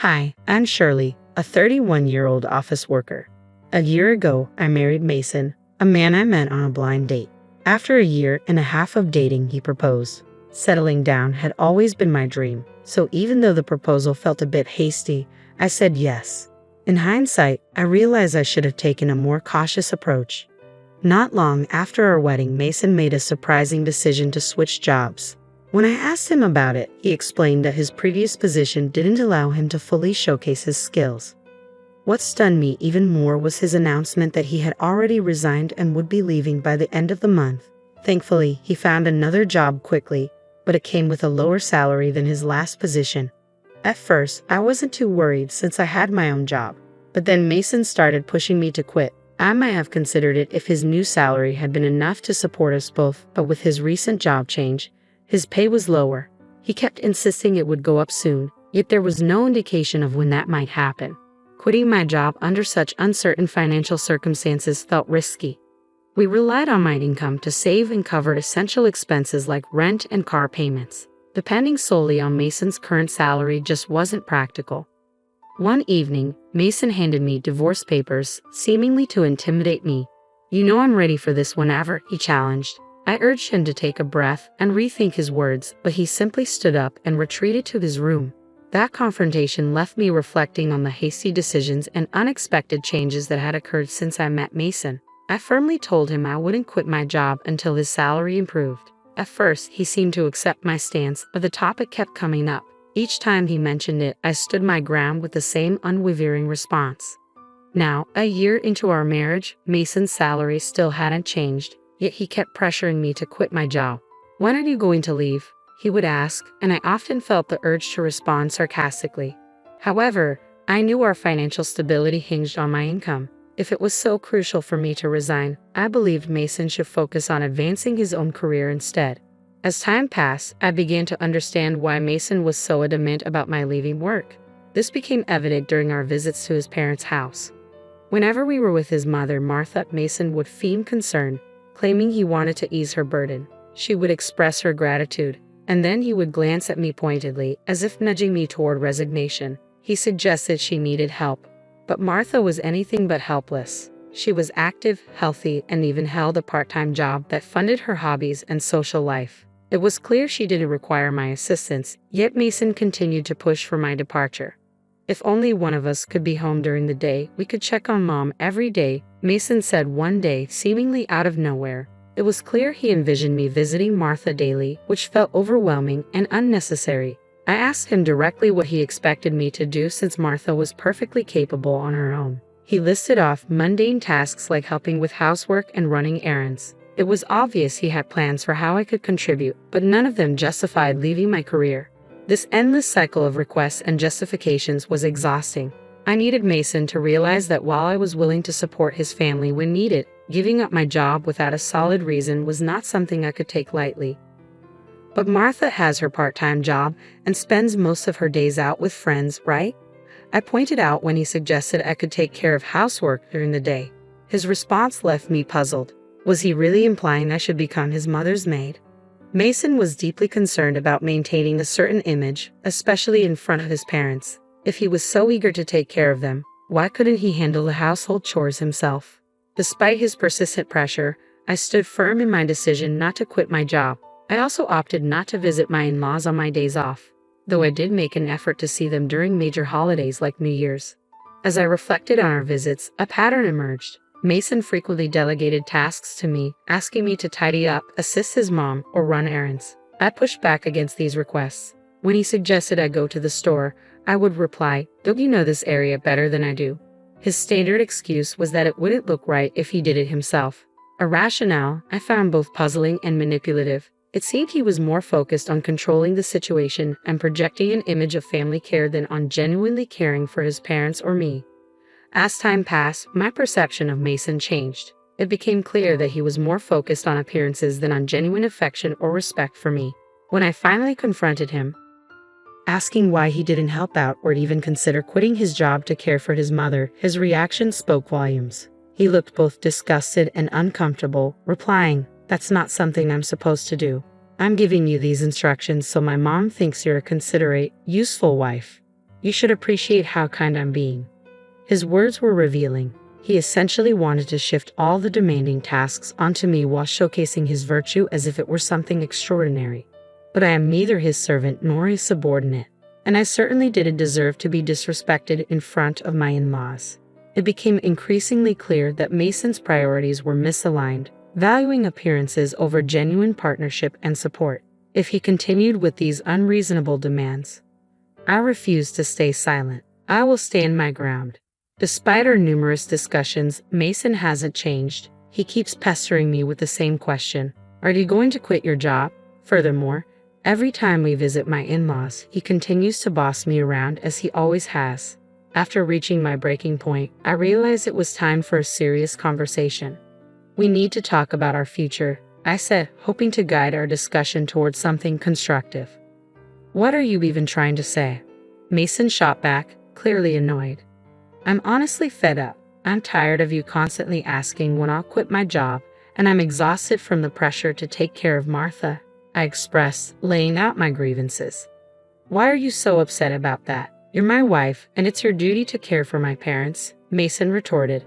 Hi, I'm Shirley, a 31-year-old office worker. A year ago, I married Mason, a man I met on a blind date. After a year and a half of dating, he proposed. Settling down had always been my dream, so even though the proposal felt a bit hasty, I said yes. In hindsight, I realized I should have taken a more cautious approach. Not long after our wedding, Mason made a surprising decision to switch jobs. When I asked him about it, he explained that his previous position didn't allow him to fully showcase his skills. What stunned me even more was his announcement that he had already resigned and would be leaving by the end of the month. Thankfully, he found another job quickly, but it came with a lower salary than his last position. At first, I wasn't too worried since I had my own job, but then Mason started pushing me to quit. I might have considered it if his new salary had been enough to support us both, but with his recent job change, his pay was lower. He kept insisting it would go up soon, yet there was no indication of when that might happen. Quitting my job under such uncertain financial circumstances felt risky. We relied on my income to save and cover essential expenses like rent and car payments. Depending solely on Mason's current salary just wasn't practical. One evening, Mason handed me divorce papers, seemingly to intimidate me. "You know I'm ready for this whenever," he challenged. I urged him to take a breath and rethink his words, but he simply stood up and retreated to his room. That confrontation left me reflecting on the hasty decisions and unexpected changes that had occurred since I met Mason. I firmly told him I wouldn't quit my job until his salary improved. At first, he seemed to accept my stance, but the topic kept coming up. Each time he mentioned it, I stood my ground with the same unwavering response. Now, a year into our marriage, Mason's salary still hadn't changed, yet he kept pressuring me to quit my job. "When are you going to leave?" he would ask, and I often felt the urge to respond sarcastically. However, I knew our financial stability hinged on my income. If it was so crucial for me to resign, I believed Mason should focus on advancing his own career instead. As time passed, I began to understand why Mason was so adamant about my leaving work. This became evident during our visits to his parents' house. Whenever we were with his mother, Martha, Mason would feign concern, claiming he wanted to ease her burden. She would express her gratitude, and then he would glance at me pointedly, as if nudging me toward resignation. He suggested she needed help. But Martha was anything but helpless. She was active, healthy, and even held a part-time job that funded her hobbies and social life. It was clear she didn't require my assistance, yet Mason continued to push for my departure. "If only one of us could be home during the day, we could check on Mom every day," Mason said one day, seemingly out of nowhere. It was clear he envisioned me visiting Martha daily, which felt overwhelming and unnecessary. I asked him directly what he expected me to do since Martha was perfectly capable on her own. He listed off mundane tasks like helping with housework and running errands. It was obvious he had plans for how I could contribute, but none of them justified leaving my career. This endless cycle of requests and justifications was exhausting. I needed Mason to realize that while I was willing to support his family when needed, giving up my job without a solid reason was not something I could take lightly. "But Martha has her part-time job and spends most of her days out with friends, right?" I pointed out when he suggested I could take care of housework during the day. His response left me puzzled. Was he really implying I should become his mother's maid? Mason was deeply concerned about maintaining a certain image, especially in front of his parents. If he was so eager to take care of them, why couldn't he handle the household chores himself? Despite his persistent pressure, I stood firm in my decision not to quit my job. I also opted not to visit my in-laws on my days off, though I did make an effort to see them during major holidays like New Year's. As I reflected on our visits, a pattern emerged. Mason frequently delegated tasks to me, asking me to tidy up, assist his mom, or run errands. I pushed back against these requests. When he suggested I go to the store, I would reply, "Don't you know this area better than I do?" His standard excuse was that it wouldn't look right if he did it himself. A rationale I found both puzzling and manipulative. It seemed he was more focused on controlling the situation and projecting an image of family care than on genuinely caring for his parents or me. As time passed, my perception of Mason changed. It became clear that he was more focused on appearances than on genuine affection or respect for me. When I finally confronted him, asking why he didn't help out or even consider quitting his job to care for his mother, his reaction spoke volumes. He looked both disgusted and uncomfortable, replying, "That's not something I'm supposed to do. I'm giving you these instructions so my mom thinks you're a considerate, useful wife." You should appreciate how kind I'm being." His words were revealing. He essentially wanted to shift all the demanding tasks onto me while showcasing his virtue as if it were something extraordinary. But I am neither his servant nor his subordinate, and I certainly didn't deserve to be disrespected in front of my in-laws. It became increasingly clear that Mason's priorities were misaligned, valuing appearances over genuine partnership and support. If he continued with these unreasonable demands, I refused to stay silent. I will stand my ground. Despite our numerous discussions, Mason hasn't changed. He keeps pestering me with the same question. Are you going to quit your job? Furthermore, every time we visit my in-laws, he continues to boss me around as he always has. After reaching my breaking point, I realized it was time for a serious conversation. We need to talk about our future, I said, hoping to guide our discussion towards something constructive. What are you even trying to say? Mason shot back, clearly annoyed. I'm honestly fed up. I'm tired of you constantly asking when I'll quit my job, and I'm exhausted from the pressure to take care of Martha, I expressed, laying out my grievances. Why are you so upset about that? You're my wife, and it's your duty to care for my parents, Mason retorted.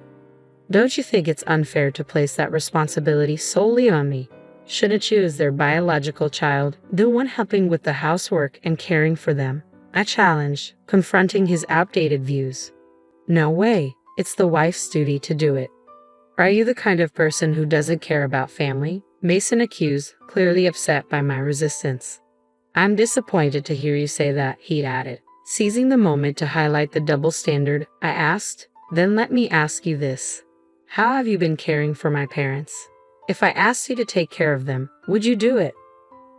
Don't you think it's unfair to place that responsibility solely on me? Shouldn't you, as their biological child, the one helping with the housework and caring for them? I challenged, confronting his outdated views. No way, it's the wife's duty to do it. Are you the kind of person who doesn't care about family? Mason accused, clearly upset by my resistance. I'm disappointed to hear you say that, he added. Seizing the moment to highlight the double standard, I asked, then let me ask you this. How have you been caring for my parents? If I asked you to take care of them, would you do it?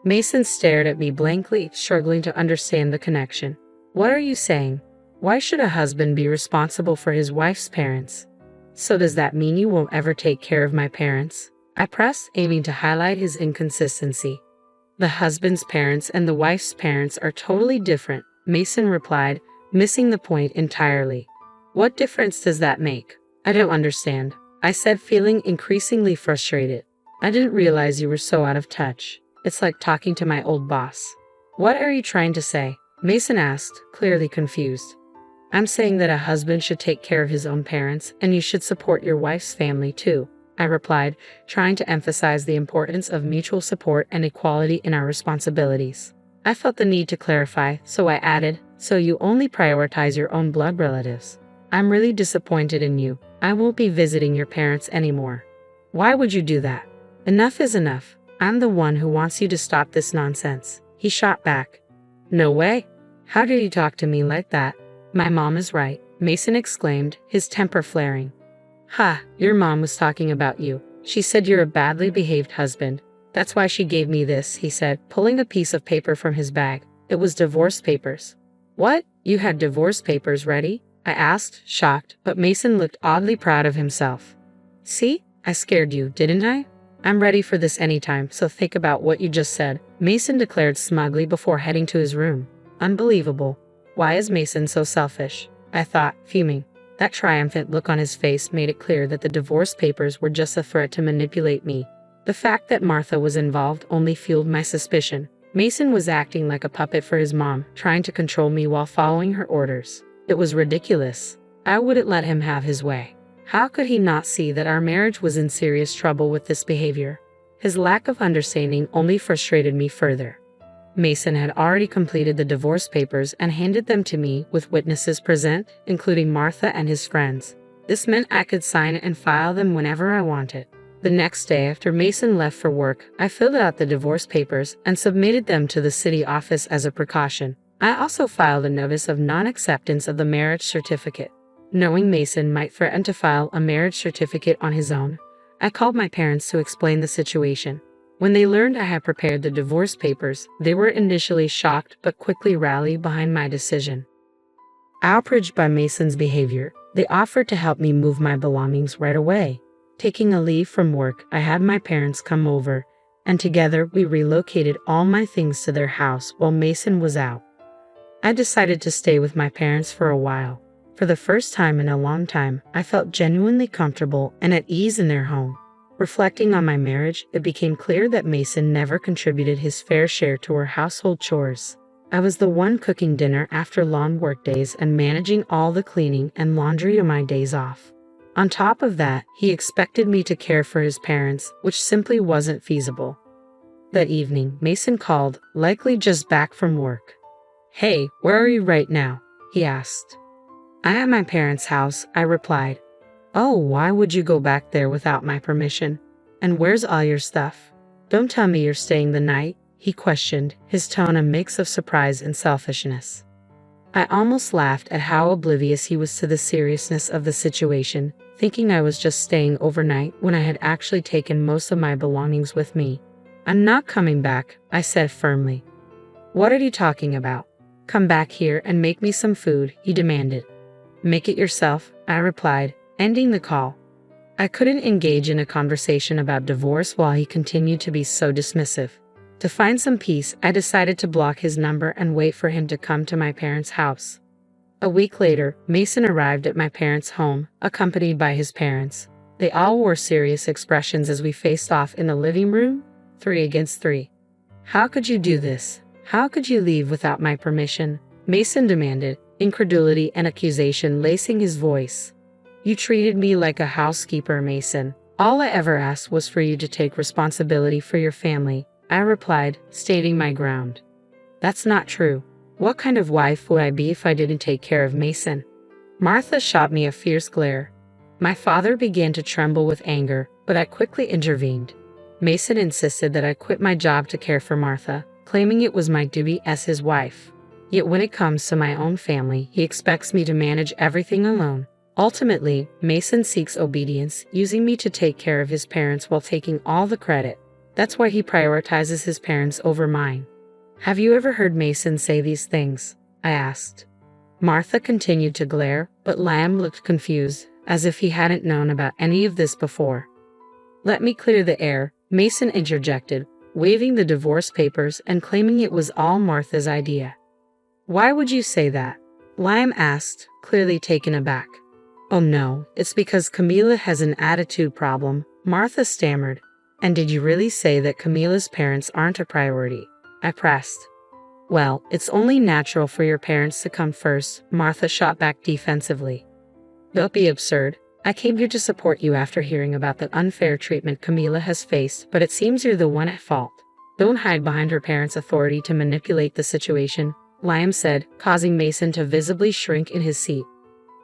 Mason stared at me blankly, struggling to understand the connection. What are you saying? Why should a husband be responsible for his wife's parents? So does that mean you won't ever take care of my parents? I pressed, aiming to highlight his inconsistency. The husband's parents and the wife's parents are totally different, Mason replied, missing the point entirely. What difference does that make? I don't understand, I said, feeling increasingly frustrated. I didn't realize you were so out of touch. It's like talking to my old boss. What are you trying to say? Mason asked, clearly confused. I'm saying that a husband should take care of his own parents, and you should support your wife's family too, I replied, trying to emphasize the importance of mutual support and equality in our responsibilities. I felt the need to clarify, so I added, so you only prioritize your own blood relatives. I'm really disappointed in you. I won't be visiting your parents anymore. Why would you do that? Enough is enough. I'm the one who wants you to stop this nonsense, he shot back. No way. How dare you talk to me like that? My mom is right, Mason exclaimed, his temper flaring. Ha, your mom was talking about you. She said you're a badly behaved husband. That's why she gave me this, he said, pulling a piece of paper from his bag. It was divorce papers. What? You had divorce papers ready? I asked, shocked, but Mason looked oddly proud of himself. See? I scared you, didn't I? I'm ready for this anytime, so think about what you just said, Mason declared smugly before heading to his room. Unbelievable. Why is Mason so selfish? I thought, fuming. That triumphant look on his face made it clear that the divorce papers were just a threat to manipulate me. The fact that Martha was involved only fueled my suspicion. Mason was acting like a puppet for his mom, trying to control me while following her orders. It was ridiculous. I wouldn't let him have his way. How could he not see that our marriage was in serious trouble with this behavior? His lack of understanding only frustrated me further. Mason had already completed the divorce papers and handed them to me with witnesses present, including Martha and his friends. This meant I could sign and file them whenever I wanted. The next day after Mason left for work, I filled out the divorce papers and submitted them to the city office as a precaution. I also filed a notice of non-acceptance of the marriage certificate. Knowing Mason might threaten to file a marriage certificate on his own, I called my parents to explain the situation. When they learned I had prepared the divorce papers, they were initially shocked but quickly rallied behind my decision. Outraged by Mason's behavior, they offered to help me move my belongings right away. Taking a leave from work, I had my parents come over, and together we relocated all my things to their house while Mason was out. I decided to stay with my parents for a while. For the first time in a long time, I felt genuinely comfortable and at ease in their home. Reflecting on my marriage, it became clear that Mason never contributed his fair share to our household chores. I was the one cooking dinner after long workdays and managing all the cleaning and laundry on my days off. On top of that, he expected me to care for his parents, which simply wasn't feasible. That evening, Mason called, likely just back from work. "Hey, where are you right now?" he asked. "I'm at my parents' house," I replied. "Oh, why would you go back there without my permission? And where's all your stuff? Don't tell me you're staying the night," he questioned, his tone a mix of surprise and selfishness. I almost laughed at how oblivious he was to the seriousness of the situation, thinking I was just staying overnight when I had actually taken most of my belongings with me. "I'm not coming back," I said firmly. "What are you talking about? Come back here and make me some food," he demanded. "Make it yourself," I replied, ending the call. I couldn't engage in a conversation about divorce while he continued to be so dismissive. To find some peace, I decided to block his number and wait for him to come to my parents' house. A week later, Mason arrived at my parents' home, accompanied by his parents. They all wore serious expressions as we faced off in the living room, 3 against 3. "How could you do this? How could you leave without my permission?" Mason demanded, incredulity and accusation lacing his voice. "You treated me like a housekeeper, Mason. All I ever asked was for you to take responsibility for your family," I replied, stating my ground. "That's not true. What kind of wife would I be if I didn't take care of Mason?" Martha shot me a fierce glare. My father began to tremble with anger, but I quickly intervened. Mason insisted that I quit my job to care for Martha, claiming it was my duty as his wife. Yet when it comes to my own family, he expects me to manage everything alone. Ultimately, Mason seeks obedience, using me to take care of his parents while taking all the credit. That's why he prioritizes his parents over mine. "Have you ever heard Mason say these things?" I asked. Martha continued to glare, but Lamb looked confused, as if he hadn't known about any of this before. "Let me clear the air," Mason interjected, waving the divorce papers and claiming it was all Martha's idea. "Why would you say that?" Lamb asked, clearly taken aback. "Oh no, it's because Camila has an attitude problem," Martha stammered. "And did you really say that Camila's parents aren't a priority?" I pressed. "Well, it's only natural for your parents to come first," Martha shot back defensively. "Don't be absurd. I came here to support you after hearing about the unfair treatment Camila has faced, but it seems you're the one at fault. Don't hide behind her parents' authority to manipulate the situation," Liam said, causing Mason to visibly shrink in his seat.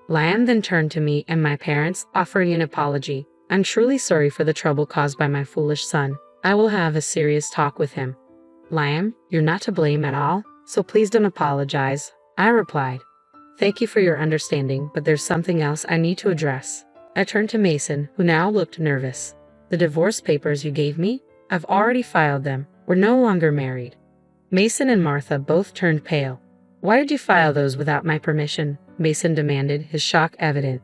Liam then turned to me and my parents, offering an apology. "I'm truly sorry for the trouble caused by my foolish son. I will have a serious talk with him." "Liam, you're not to blame at all, so please don't apologize," I replied. "Thank you for your understanding, but there's something else I need to address." I turned to Mason, who now looked nervous. "The divorce papers you gave me? I've already filed them. We're no longer married." Mason and Martha both turned pale. "Why did you file those without my permission?" Mason demanded, his shock evident.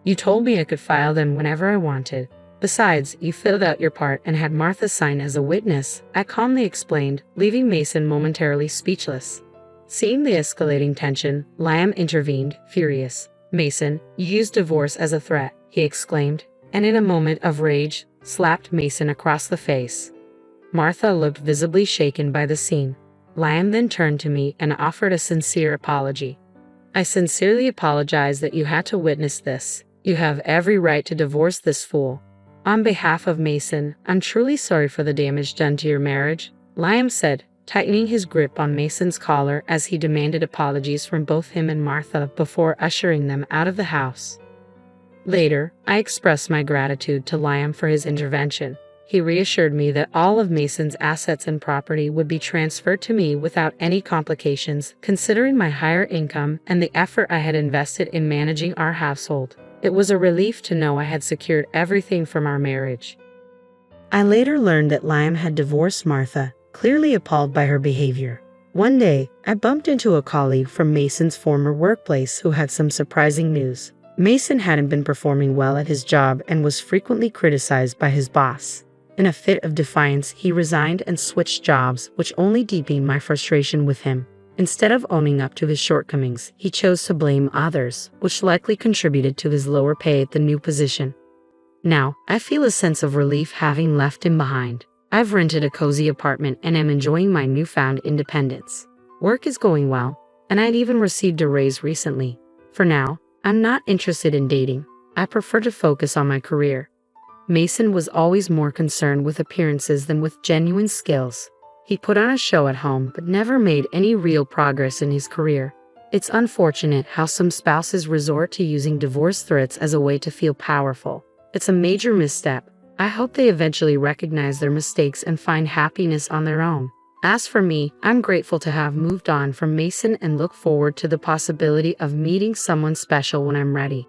"You told me I could file them whenever I wanted. Besides, you filled out your part and had Martha sign as a witness," I calmly explained, leaving Mason momentarily speechless. Seeing the escalating tension, Liam intervened, furious. "Mason, you used divorce as a threat," he exclaimed, and in a moment of rage, slapped Mason across the face. Martha looked visibly shaken by the scene. Liam then turned to me and offered a sincere apology. "I sincerely apologize that you had to witness this. You have every right to divorce this fool. On behalf of Mason, I'm truly sorry for the damage done to your marriage," Liam said, tightening his grip on Mason's collar as he demanded apologies from both him and Martha before ushering them out of the house. Later, I expressed my gratitude to Liam for his intervention. He reassured me that all of Mason's assets and property would be transferred to me without any complications, considering my higher income and the effort I had invested in managing our household. It was a relief to know I had secured everything from our marriage. I later learned that Liam had divorced Martha, clearly appalled by her behavior. One day, I bumped into a colleague from Mason's former workplace who had some surprising news. Mason hadn't been performing well at his job and was frequently criticized by his boss. In a fit of defiance, he resigned and switched jobs, which only deepened my frustration with him. Instead of owning up to his shortcomings, he chose to blame others, which likely contributed to his lower pay at the new position. Now, I feel a sense of relief having left him behind. I've rented a cozy apartment and am enjoying my newfound independence. Work is going well, and I'd even received a raise recently. For now, I'm not interested in dating. I prefer to focus on my career. Mason was always more concerned with appearances than with genuine skills. He put on a show at home but never made any real progress in his career. It's unfortunate how some spouses resort to using divorce threats as a way to feel powerful. It's a major misstep. I hope they eventually recognize their mistakes and find happiness on their own. As for me, I'm grateful to have moved on from Mason and look forward to the possibility of meeting someone special when I'm ready.